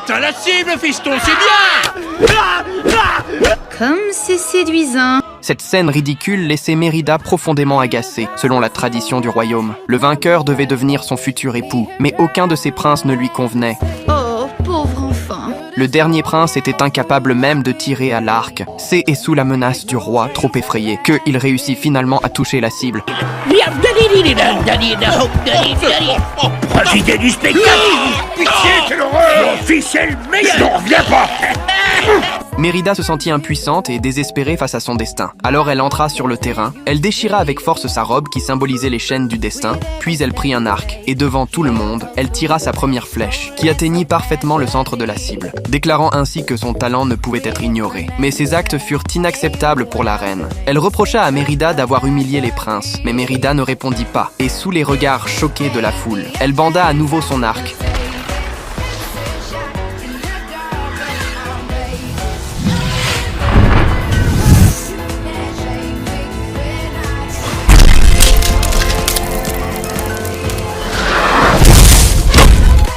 t'as la cible, fiston, c'est bien! Comme c'est séduisant. Cette scène ridicule laissait Mérida profondément agacée, selon la tradition du royaume. Le vainqueur devait devenir son futur époux, mais aucun de ses princes ne lui convenait. Oh, pauvre enfant. Le dernier prince était incapable même de tirer à l'arc. C'est et sous la menace du roi, trop effrayé, qu'il réussit finalement à toucher la cible. Profitez du spectacle! Pitié, quelle horreur! Mon fils est le meilleur! Je n'en reviens pas! Mérida se sentit impuissante et désespérée face à son destin. Alors elle entra sur le terrain, elle déchira avec force sa robe qui symbolisait les chaînes du destin, puis elle prit un arc, et devant tout le monde, elle tira sa première flèche, qui atteignit parfaitement le centre de la cible, déclarant ainsi que son talent ne pouvait être ignoré. Mais ses actes furent inacceptables pour la reine. Elle reprocha à Mérida d'avoir humilié les princes, mais Mérida ne répondit pas, et sous les regards choqués de la foule, elle banda à nouveau son arc.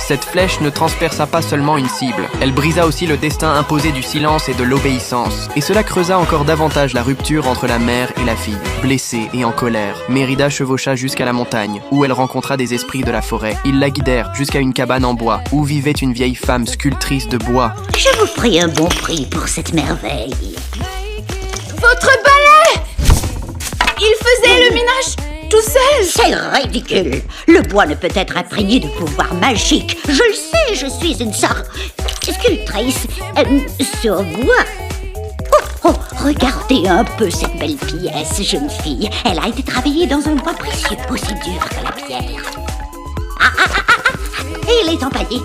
Cette flèche ne transperça pas seulement une cible, elle brisa aussi le destin imposé du silence et de l'obéissance. Et cela creusa encore davantage la rupture entre la mère et la fille. Blessée et en colère, Mérida chevaucha jusqu'à la montagne, où elle rencontra des esprits de la forêt. Ils la guidèrent jusqu'à une cabane en bois, où vivait une vieille femme sculptrice de bois. Je vous prie un bon prix pour cette merveille. Votre balai! Il faisait le ménage tout seul! C'est ridicule! Le bois ne peut être imprégné de pouvoirs magiques. Je le sais, je suis une sculptrice sur bois. Oh, regardez un peu cette belle pièce, jeune fille. Elle a été travaillée dans un bois précieux, aussi dur que la pierre. Et il est empaillé.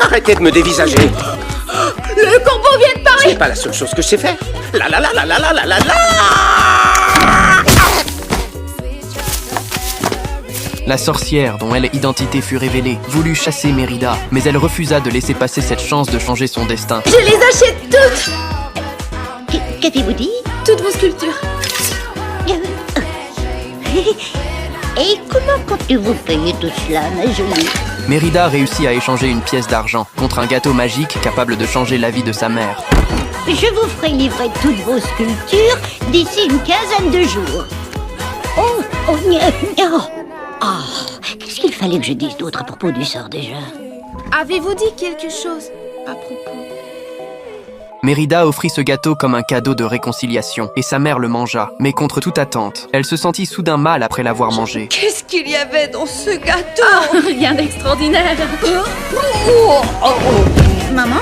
Arrêtez de me dévisager. Le corbeau vient de parler! C'est pas la seule chose que je sais faire. La la la la la la la la la. La sorcière, dont l'identité fut révélée, voulut chasser Mérida, mais elle refusa de laisser passer cette chance de changer son destin. Je les achète toutes! Qu'avez-vous dit? Toutes vos sculptures. Et comment comptez-vous payer tout cela, ma jolie? Mérida réussit à échanger une pièce d'argent contre un gâteau magique capable de changer la vie de sa mère. Je vous ferai livrer toutes vos sculptures d'ici une quinzaine de jours. Qu'est-ce qu'il fallait que je dise d'autre à propos du sort déjà? Avez-vous dit quelque chose à propos? Mérida offrit ce gâteau comme un cadeau de réconciliation, et sa mère le mangea, mais contre toute attente. Elle se sentit soudain mal après l'avoir mangé. Qu'est-ce qu'il y avait dans ce gâteau? Rien d'extraordinaire. Maman?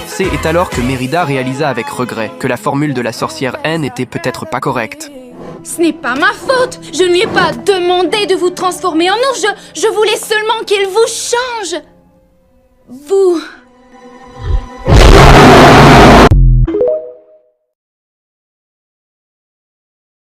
C'est alors que Mérida réalisa avec regret que la formule de la sorcière N était peut-être pas correcte. Ce n'est pas ma faute. Je ne lui ai pas demandé de vous transformer en ours. Je voulais seulement qu'il vous change. Vous...